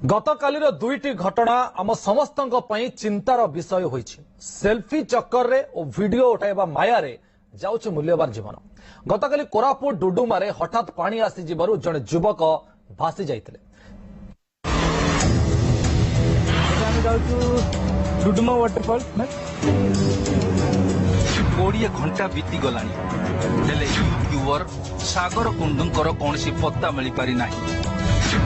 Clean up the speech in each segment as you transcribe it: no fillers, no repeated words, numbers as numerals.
गतकालीर दुईटी घटना आम समस्त चिंतार विषय होईछि। सेल्फी चक्कर रे और वीडियो उठाइबा मायारे जाउछ मूल्यवान जीवन। गतकाली कोरापुट डुडुमारे हठात पानी आसी जिबारु जणे युवक भासी जाइतिले। डुडुमा वाटरफॉल 20 घंटा बीती गलानी हेले यूट्यूबर सागर कुंडुंकर कौनसी पत्ता मिल पारि नाही।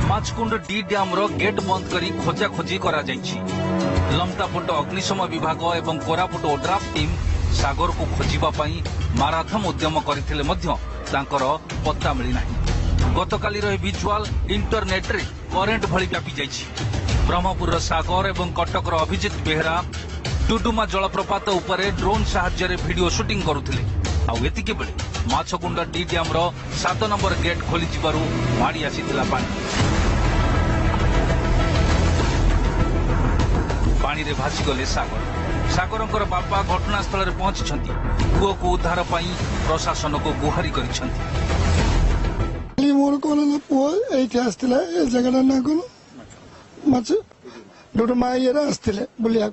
माछकुंड डी डैम रो गेट बंद करी खोजा खोजी करा जाइछि। लमतापुट अग्निशम विभाग एवं कोरापुट ओड्राफ टीम सागर को खोजिबा पई माराथम उद्यम करथिले मध्य तांकर पत्ता मिली नाही। गतकाली रो विजुअल इंटरनेट रे करेंट भली व्यापी जाइछि। ब्रह्मपुर सागर एवं कटक रो अभिजित बेहरा डुडुमा जलप्रपात उपरे ड्रोन साहाय्य रे वीडियो शूटिंग करुथिले। आउ एतिके बेले माछकुंड डी डैम रो 7 नंबर गेट खोली जिबारु माड़ी आसीथिला पानी रे भासी गले सागरंकर बापा घटनास्थल रे पहुंचछंती। पुओ को उद्धार पई प्रशासन को गुहारी करिछंती। मोर कोन ना पुओ एठी आस्तिला ए जगह ना कोन माछ डुडुमा येरा आस्तिले बुलिया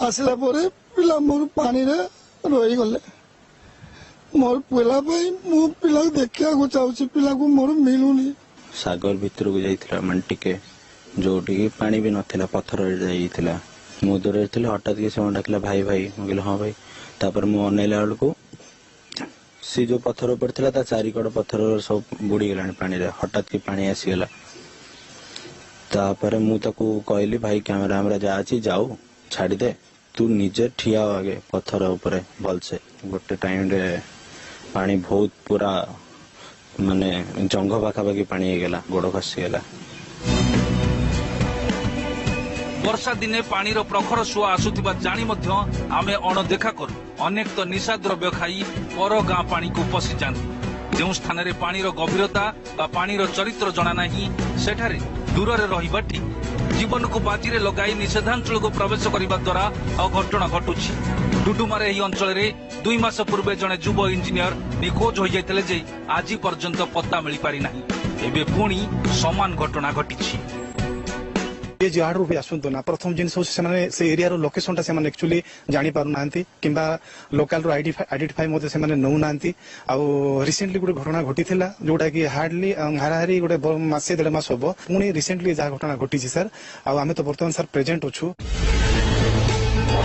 आसला परे पिला मोर पानी रे रही गले। मोर पिला भाई मु पिला देखिया को चाहूची पिला को मोर मिलुनी। सागर भीतर को जाइथिला मंटी के जोटी की पानी भी नथिला पत्थर रे जाइथिला। मु दूर रे हठात के से डाकला भाई भाई मु कहले हां भाई। तापर मु अनेला वाल को सी जो पत्थर ऊपर थिला ता चारि कड़ पत्थर सब बुड़ी गेलानी पानी रे। हठात के पानी आसी गेला। तापर मु ताको कहली भाई कैमरा हमरा जा अछि जाओ छाड़ी दे तू निजे ठिया आगे पत्थर ऊपर भल से। गोटे टाइम रे पानी बहुत पूरा माने जंग पाखापाखि पानी गला गोड़ खसी गला। वर्षा दिने पानी रो प्रखर सुआ आसुथिबा जानी मध्य आमे अणदेखा करू। अनेक तो निशा द्रव्य खाई पर गाँ पानी को पशि जाती। जो स्थान रे पानी रो गभीरता बा पानी रो चरित्र जना नाही सेठारे दूर रे रहिबा ठीक। जीवन को बाजी रे लगाई निषेधांचल को प्रवेश करने द्वारा अघटना घटुछि। डुडुमारे एही अंचल रे 2 मास पूर्वे जने युव इंजीनियर निखोज हो जाइतले जे आज पर्यंत पत्ता मिल पारि नाही। एबे पुणी समान घटना घटिछि। ये जहाड़ भी आसतु ना प्रथम जिन से एरिया रो लोकेशन टा से एक्चुअली जानी पारु नांती किंबा लोकल रो आइडेंटिफाई मोते से नौ नांती। आ रिसेंटली गोटे घटना घटिथिला जोटा कि हार्डली हाराहारी गोटे मासे 1.5 मास होबो पुणी रिसेंटली जा घटना घटिछि सर। आ हमें तो वर्तमान सर प्रेजेंट अछु।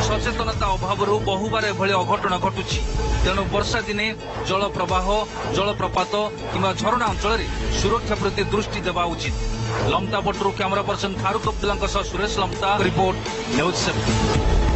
सचेतनता अभाव बहुबार एभली अघटना घटुछि। तेणु वर्षा दिने जल प्रवाह जलप्रपात किंवा झरणा अंचल सुरक्षा प्रति दृष्टि देवा उचित। Lamta Batru camera person Farooq Abdullah Suresh Lamta report news 7।